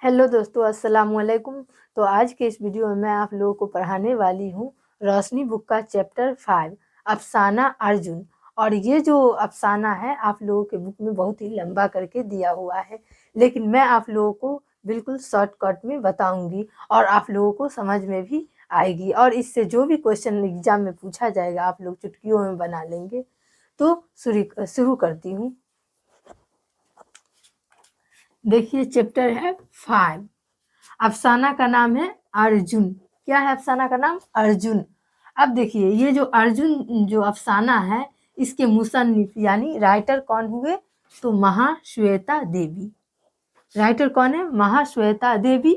Hello दोस्तों, अस्सलाम वालेकुम। तो आज के इस वीडियो में मैं आप लोगों को पढ़ाने वाली हूँ रोशनी बुक का चैप्टर 5 अफसाना अर्जुन। और ये जो अफसाना है आप लोगों के बुक में बहुत ही लंबा करके दिया हुआ है, लेकिन मैं आप लोगों को बिल्कुल शॉर्टकट में बताऊंगी और आप लोगों को समझ में भी आएगी। और इससे जो भी क्वेश्चन एग्जाम में पूछा जाएगा आप लोग चुटकियों में बना लेंगे। तो शुरू करती हूँ। देखिए, चैप्टर है 5। अफसाना का नाम है अर्जुन। क्या है अफसाना का नाम? अर्जुन। अब देखिए, ये जो अर्जुन जो अफसाना है, इसके मुसन्निफ यानी राइटर कौन हुए? तो महाश्वेता देवी। राइटर कौन है? महाश्वेता देवी।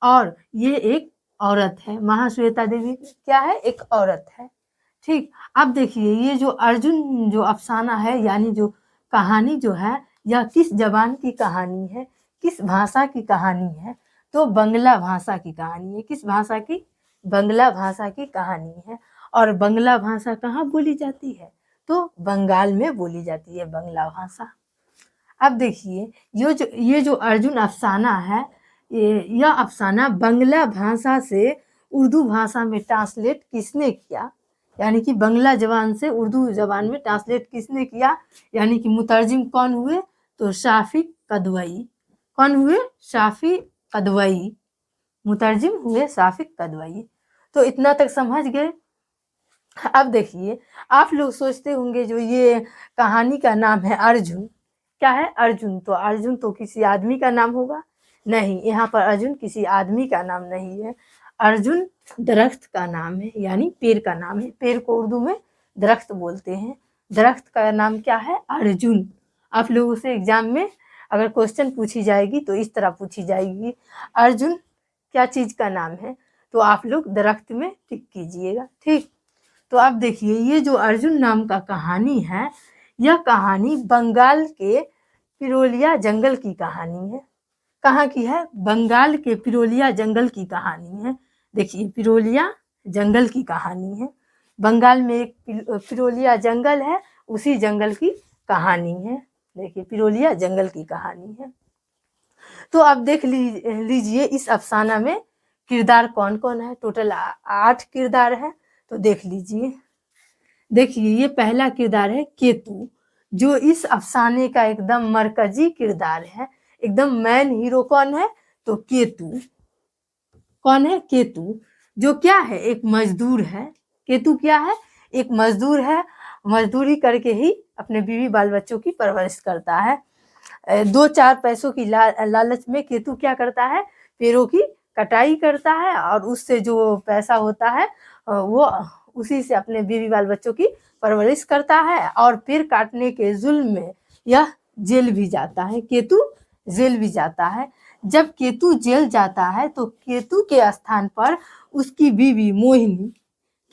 और ये एक औरत है। महाश्वेता देवी क्या है? एक औरत है। ठीक। अब देखिए, ये जो अर्जुन जो अफसाना है यानी जो कहानी जो है, यह किस जबान की कहानी है, किस भाषा की कहानी है? तो बंगला भाषा की कहानी है। किस भाषा की? बंगला भाषा की कहानी है। और बंगला भाषा कहाँ बोली जाती है? तो बंगाल में बोली जाती है बंगला भाषा। अब देखिए, ये जो अर्जुन अफसाना है, यह अफसाना बंगला भाषा से उर्दू भाषा में ट्रांसलेट किसने किया? यानी कि बंगला जबान से उर्दू जबान में ट्रांसलेट किसने किया? यानी कि मुतरजिम कौन हुए? तो शाफिक कदवई। कौन हुए? शाफिक कदवई। मुतरजिम हुए शाफिक कदवई। तो इतना तक समझ गए। अब देखिए, आप लोग सोचते होंगे जो ये कहानी का नाम है अर्जुन, क्या है? अर्जुन। तो अर्जुन तो किसी आदमी का नाम होगा? नहीं, यहाँ पर अर्जुन किसी आदमी का नाम नहीं है। अर्जुन दरख्त का नाम है, यानी पेड़ का नाम है। पेड़ को उर्दू में दरख्त बोलते हैं। दरख्त का नाम क्या है? अर्जुन। आप लोगों से एग्जाम में अगर क्वेश्चन पूछी जाएगी तो इस तरह पूछी जाएगी, अर्जुन क्या चीज का नाम है? तो आप लोग दरख्त में टिक कीजिएगा। ठीक। तो अब देखिए, ये जो अर्जुन नाम का कहानी है, यह कहानी बंगाल के पिरोलिया जंगल की कहानी है। कहाँ की है? बंगाल के पिरोलिया जंगल की कहानी है। देखिए, पिरोलिया जंगल की कहानी है। बंगाल में एक पिरोलिया जंगल है, उसी जंगल की कहानी है। देखिए, पिरोलिया जंगल की कहानी है। तो अब देख लीजिए इस अफसाना में किरदार कौन कौन है। टोटल 8 किरदार है। तो देख लीजिए। देखिए, ये पहला किरदार है केतु, जो इस अफसाने का एकदम मरकजी किरदार है। एकदम मेन हीरो कौन है? तो केतु। कौन है? केतु, जो क्या है? एक मजदूर है। केतु क्या है? एक मजदूर है। मजदूरी करके ही अपने बीवी बाल बच्चों की परवरिश करता है। 2-4 पैसों की लालच में केतु क्या करता है? पेड़ों की कटाई करता है और उससे जो पैसा होता है वो उसी से अपने बीवी बाल बच्चों की परवरिश करता है। और पेड़ काटने के जुल्म में यह जेल भी जाता है। केतु जेल भी जाता है। जब केतु जेल जाता है तो केतु के स्थान पर उसकी बीवी मोहिनी।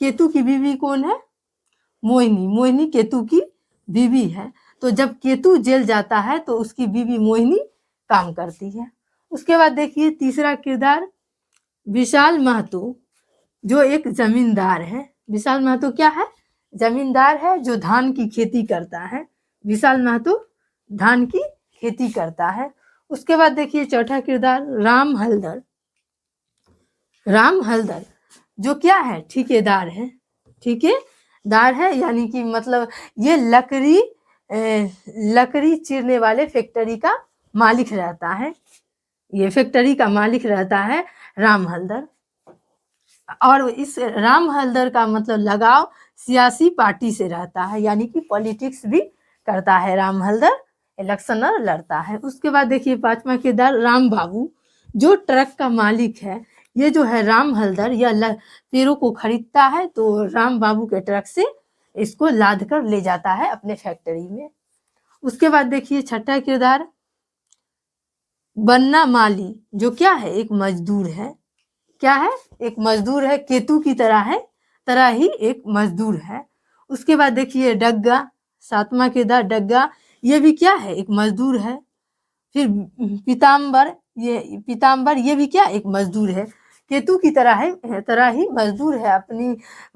केतु की बीवी कौन है? मोहिनी। मोहिनी केतु की बीवी है। तो जब केतु जेल जाता है तो उसकी बीवी मोहिनी काम करती है। उसके बाद देखिए तीसरा किरदार विशाल महतो, जो एक जमींदार है। विशाल महतो क्या है? जमींदार है, जो धान की खेती करता है। विशाल महतो धान की खेती करता है। उसके बाद देखिए चौथा किरदार राम हलदर। राम हलदर जो क्या है? ठेकेदार है। ठेकेदार है, यानी कि मतलब ये लकड़ी चीरने वाले फैक्ट्री का मालिक रहता है। ये फैक्ट्री का मालिक रहता है राम हलदर। और इस राम हलदर का मतलब लगाव सियासी पार्टी से रहता है, यानी कि पॉलिटिक्स भी करता है राम हलदर, इलेक्शन लड़ता है। उसके बाद देखिए पांचवा किरदार राम बाबू, जो ट्रक का मालिक है। ये जो है राम हलदर, यह पेड़ों को खरीदता है तो राम बाबू के ट्रक से इसको लाद कर ले जाता है अपने फैक्ट्री में। उसके बाद देखिए छठा किरदार बन्ना माली, जो क्या है? एक मजदूर है। क्या है? एक मजदूर है। केतु की तरह ही एक मजदूर है। उसके बाद देखिए डग्गा, सातवां किरदार डग्गा, ये भी क्या है? एक मजदूर है। फिर पीताम्बर ये भी क्या? एक मजदूर है। केतु की तरह ही मजदूर है।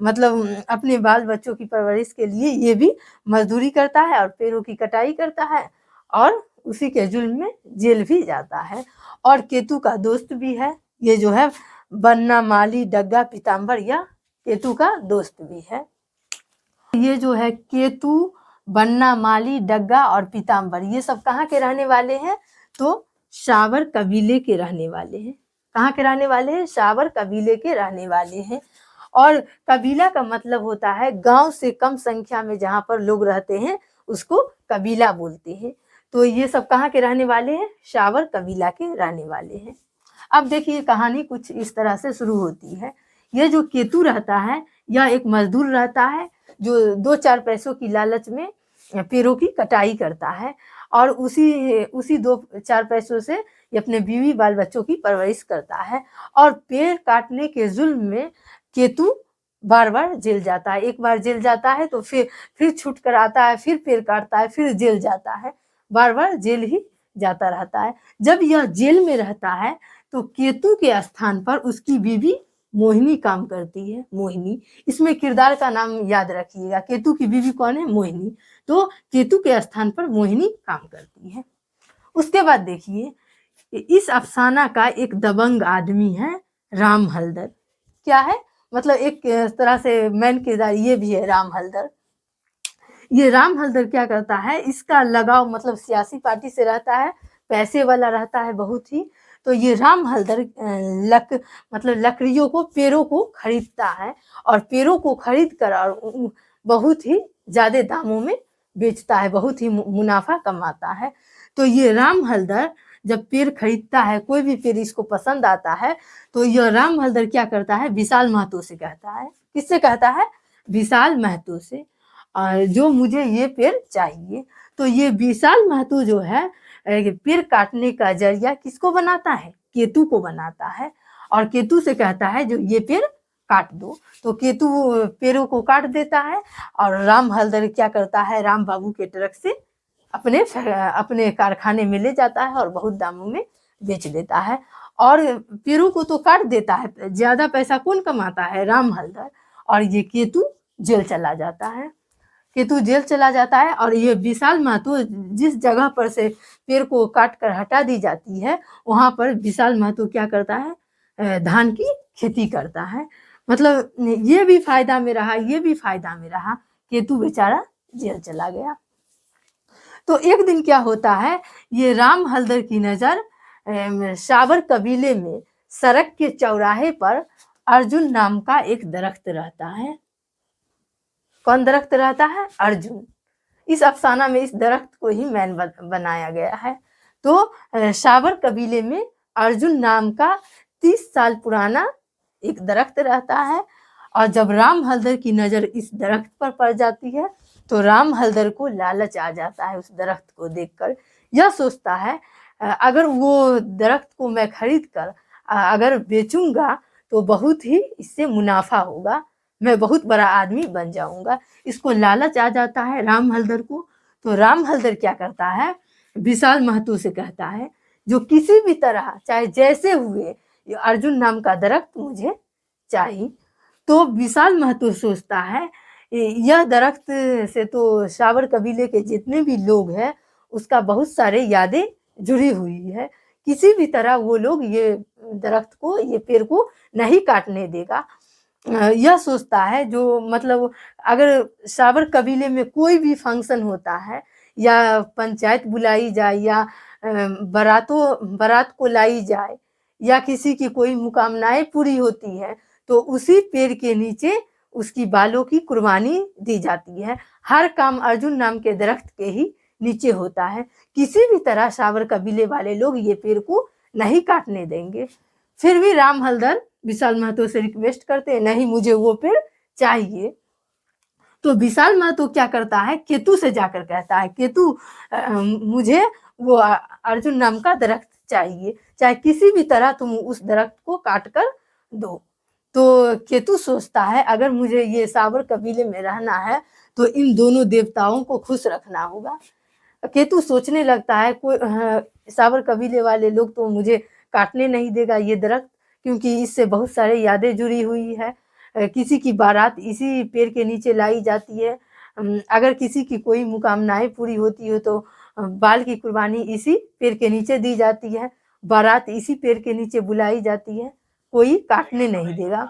मतलब अपने बाल बच्चों की परवरिश के लिए ये भी मजदूरी करता है और पेड़ों की कटाई करता है और उसी के जुल्म में जेल भी जाता है। और केतु का दोस्त भी है, ये जो है बन्ना, माली, डग्गा, पीताम्बर, यह केतु का दोस्त भी है। ये जो है केतु, बन्ना, माली, डग्गा और पीताम्बर, ये सब कहाँ के रहने वाले हैं? तो शावर कबीले के रहने वाले हैं। कहाँ के रहने वाले हैं? शावर कबीले के रहने वाले हैं। और कबीला का मतलब होता है गांव से कम संख्या में जहाँ पर लोग रहते हैं उसको कबीला बोलते हैं। तो ये सब कहाँ के रहने वाले हैं? शावर कबीला के रहने वाले हैं। अब देखिए कहानी कुछ इस तरह से शुरू होती है। ये जो केतु रहता है यह एक मजदूर रहता है जो 2-4 पैसों की लालच में पेड़ों की कटाई करता है और उसी 2-4 पैसों से ये अपने बीवी बाल बच्चों की परवरिश करता है। और पेड़ काटने के जुल्म में केतु बार बार जेल जाता है। एक बार जेल जाता है तो फिर छूट कर आता है, फिर पेड़ काटता है, फिर जेल जाता है, बार बार जेल ही जाता रहता है। जब यह जेल में रहता है तो केतु के स्थान पर उसकी बीवी मोहिनी काम करती है। मोहिनी, इसमें किरदार का नाम याद रखिएगा। केतु की बीवी कौन है? मोहिनी। तो केतु के स्थान पर मोहिनी काम करती है। उसके बाद देखिए इस अफसाना का एक दबंग आदमी है राम हलदर। क्या है? मतलब एक तरह से मेन किरदार ये भी है राम हलदर। ये राम हलदर क्या करता है, इसका लगाव मतलब सियासी पार्टी से रहता है, पैसे वाला रहता है बहुत ही। तो ये राम हलदर मतलब लकड़ियों को, पेड़ों को खरीदता है और पेड़ों को खरीद कर और बहुत ही ज्यादा दामों में बेचता है, बहुत ही मुनाफा कमाता है। तो ये राम हलदर जब पेड़ खरीदता है, कोई भी पेड़ इसको पसंद आता है तो यह राम हलदर क्या करता है, विशाल महतो से कहता है। किससे कहता है? विशाल महतो से, जो मुझे ये पेड़ चाहिए। तो ये विशाल महतो जो है पेड़ काटने का जरिया किसको बनाता है? केतु को बनाता है और केतु से कहता है जो ये पेड़ काट दो। तो केतु पेड़ों को काट देता है और राम हलदर क्या करता है, राम बाबू के ट्रक से अपने कारखाने में ले जाता है और बहुत दामों में बेच देता है। और पेड़ों को तो काट देता है, ज्यादा पैसा कौन कमाता है? राम हलदर। और ये केतु जेल चला जाता है। केतु जेल चला जाता है और ये विशाल महतो जिस जगह पर से पेड़ को काट कर हटा दी जाती है वहां पर विशाल महतो क्या करता है, धान की खेती करता है। मतलब ये भी फायदा में रहा, ये भी फायदा में रहा, केतु बेचारा जेल चला गया। तो एक दिन क्या होता है, ये राम हलदर की नजर शावर कबीले में सड़क के चौराहे पर अर्जुन नाम का एक दरख्त रहता है। कौन दरख्त रहता है? अर्जुन। इस अफसाना में इस दरख्त को ही मैन बनाया गया है। तो शावर कबीले में अर्जुन नाम का 30 साल पुराना एक दरख्त रहता है और जब राम हलदर की नजर इस दरख्त पर पड़ जाती है तो राम हलदर को लालच आ जाता है। उस दरख्त को देखकर यह सोचता है अगर वो दरख्त को मैं खरीद कर अगर बेचूंगा तो बहुत ही इससे मुनाफा होगा, मैं बहुत बड़ा आदमी बन जाऊंगा। इसको लालच आ जाता है राम हलदर को। तो राम हलदर क्या करता है, विशाल महतो से कहता है जो किसी भी तरह चाहे जैसे हुए अर्जुन नाम का दरख्त मुझे चाहिए। तो विशाल महतो सोचता है यह दरख्त से तो शावर कबीले के जितने भी लोग हैं उसका बहुत सारे यादें जुड़ी हुई है, किसी भी तरह वो लोग ये दरख्त को, ये पेड़ को नहीं काटने देगा। यह सोचता है जो मतलब अगर शावर कबीले में कोई भी फंक्शन होता है या पंचायत बुलाई जाए या बारात को लाई जाए या किसी की कोई मुकामनाएं पूरी होती है तो उसी पेड़ के नीचे उसकी बालों की कुर्बानी दी जाती है। हर काम अर्जुन नाम के दरख्त के ही नीचे होता है। किसी भी तरह शावर कबीले वाले लोग ये पेड़ को नहीं काटने देंगे। फिर भी राम हलदर विशाल महतो से रिक्वेस्ट करते हैं, नहीं मुझे वो पेड़ चाहिए। तो विशाल महतो क्या करता है, केतु से जाकर कहता है केतु मुझे वो अर्जुन नाम का दरख्त चाहिए, चाहे किसी भी तरह तुम उस दरख्त को काट कर दो। तो केतु सोचता है अगर मुझे ये शावर कबीले में रहना है तो इन दोनों देवताओं को खुश रखना होगा। केतु सोचने लगता है कोई शावर कबीले वाले लोग तो मुझे काटने नहीं देगा ये दरख्त, क्योंकि इससे बहुत सारे यादें जुड़ी हुई है। किसी की बारात इसी पेड़ के नीचे लाई जाती है। अगर किसी की कोई मुकामनाएं पूरी होती हो तो बाल की कुर्बानी इसी पेड़ के नीचे दी जाती है, बारात इसी पेड़ के नीचे बुलाई जाती है, कोई काटने नहीं देगा।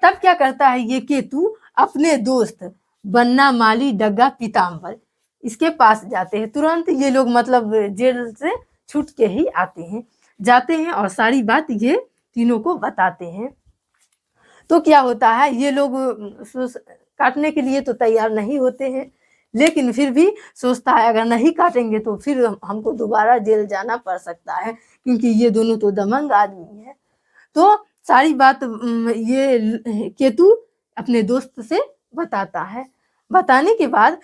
तब क्या करता है ये केतु, अपने दोस्त बन्ना, माली, डग्गा, पीताम्बर इसके पास जाते हैं। तुरंत ये लोग मतलब जेल से छूट के ही जाते हैं और सारी बात ये तीनों को बताते हैं। तो क्या होता है, ये लोग काटने के लिए तो तैयार नहीं होते हैं, लेकिन फिर भी सोचता है अगर नहीं काटेंगे तो फिर हमको दोबारा जेल जाना पड़ सकता है, क्योंकि ये दोनों तो दबंग आदमी है। तो सारी बात ये केतु अपने दोस्त से बताता है। बताने के बाद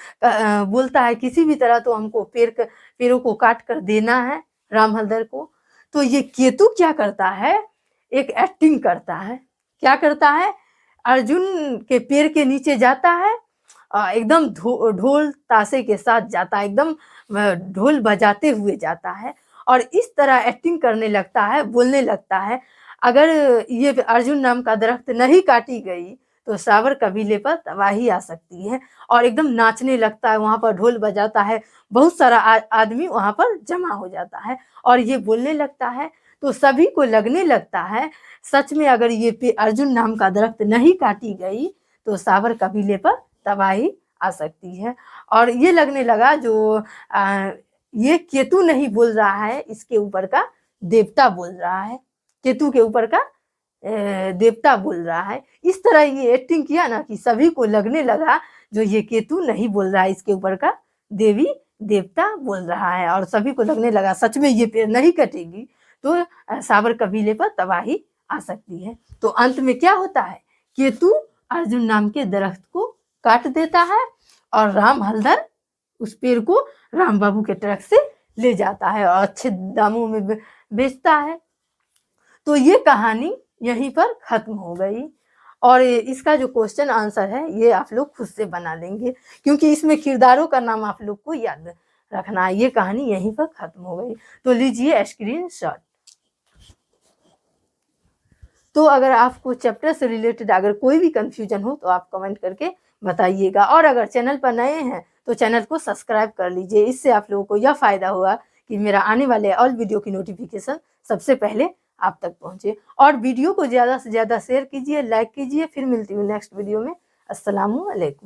बोलता है किसी भी तरह तो हमको पेड़ों को काट कर देना है राम हलदर को। तो ये केतु क्या करता है, एक एक्टिंग करता है। क्या करता है, अर्जुन के पेड़ के नीचे जाता है, एकदम ढोल ताशे के साथ जाता है, एकदम ढोल बजाते हुए जाता है और इस तरह एक्टिंग करने लगता है, बोलने लगता है अगर ये अर्जुन नाम का दरख्त नहीं काटी गई तो सावर कबीले पर तबाही आ सकती है। और एकदम नाचने लगता है, वहां पर ढोल बजाता है, बहुत सारा आदमी वहां पर जमा हो जाता है और ये बोलने लगता है। तो सभी को लगने लगता है सच में अगर ये अर्जुन नाम का दरख्त नहीं काटी गई तो सावर कबीले पर तबाही आ सकती है। और ये लगने लगा जो ये केतु नहीं बोल रहा है, इसके ऊपर का देवता बोल रहा है, केतु के ऊपर का देवता बोल रहा है। इस तरह ये एक्टिंग किया ना कि सभी को लगने लगा जो ये केतु नहीं बोल रहा है, इसके ऊपर का देवी देवता बोल रहा है और सभी को लगने लगा सच में ये पेड़ नहीं कटेगी तो सावर कबीले पर तबाही आ सकती है। तो अंत में क्या होता है, केतु अर्जुन नाम के दरख्त को काट देता है और राम हलदर उस पेड़ को राम बाबू के ट्रक से ले जाता है और अच्छे दामों में बेचता है। तो ये कहानी यहीं पर खत्म हो गई और इसका जो क्वेश्चन आंसर है ये आप लोग खुद से बना लेंगे, क्योंकि इसमें किरदारों का नाम आप लोग को याद रखना है। ये कहानी यहीं पर खत्म हो गई। तो लीजिए स्क्रीनशॉट। तो अगर आपको चैप्टर से रिलेटेड अगर कोई भी कंफ्यूजन हो तो आप कमेंट करके बताइएगा और अगर चैनल पर नए हैं तो चैनल को सब्सक्राइब कर लीजिए। इससे आप लोगों को यह फायदा होगा कि मेरा आने वाले ऑल वीडियो की नोटिफिकेशन सबसे पहले आप तक पहुंचे। और वीडियो को ज़्यादा से ज़्यादा शेयर कीजिए, लाइक कीजिए। फिर मिलती हूँ नेक्स्ट वीडियो में। अस्सलामु अलैकुम।